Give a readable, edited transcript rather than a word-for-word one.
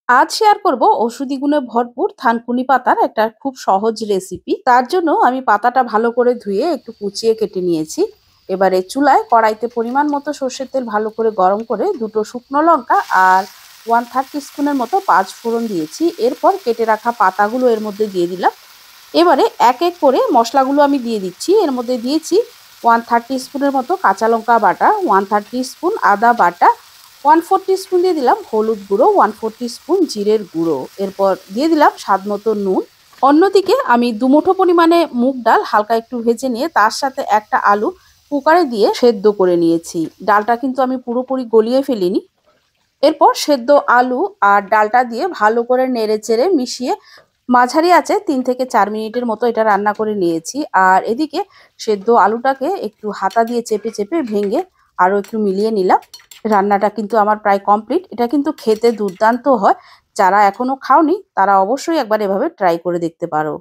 আজ শেয়ার করব ঔষধি গুণে ভরপুর থানকুনি পাতার একটা খুব সহজ রেসিপি। তার জন্য আমি পাতাটা ভালো করে ধুয়ে একটু কুচিয়ে কেটে নিয়েছি। এবারে চুলায় কড়াইতে পরিমাণ মতো সর্ষের তেল ভালো করে গরম করে দুটো শুকনো লঙ্কা আর 1/3 টিস্পুনের মতো পাঁচ ফোড়ন দিয়েছি। এরপর কেটে রাখা পাতাগুলো এর মধ্যে দিয়ে দিলাম। এবারে এক এক করে মশলাগুলো আমি দিয়ে দিচ্ছি। এর মধ্যে দিয়েছি 1/3 টিস্পুনের মতো কাঁচা লঙ্কা বাটা, 1/3 টিস্পুন আদা বাটা, 1/4 টিস্পুন দিয়ে দিলাম হলুদ গুঁড়ো, 1/4 টিস্পুন জিরের গুঁড়ো। এরপর দিয়ে দিলাম স্বাদ মতো নুন। অন্যদিকে আমি দুমুঠো পরিমাণে মুগ ডাল হালকা একটু ভেজে নিয়ে তার সাথে একটা আলু কুকারে দিয়ে সেদ্ধ করে নিয়েছি। ডালটা কিন্তু আমি পুরোপুরি গলিয়ে ফেলিনি। এরপর সেদ্ধ আলু আর ডালটা দিয়ে ভালো করে নেড়েচেড়ে মিশিয়ে মাঝারি আঁচে ৩ থেকে ৪ মিনিটের মতো এটা রান্না করে নিয়েছি। আর এদিকে সেদ্ধ আলুটাকে একটু হাতা দিয়ে চেপে চেপে ভেঙে আরও একটু মিলিয়ে নিলাম। রান্নাটা কিন্তু আমার প্রায় কমপ্লিট। এটা কিন্তু খেতে দুর্দান্ত হয়। যারা এখনো খাওনি তারা অবশ্যই একবার এভাবে ট্রাই করে দেখতে পারো।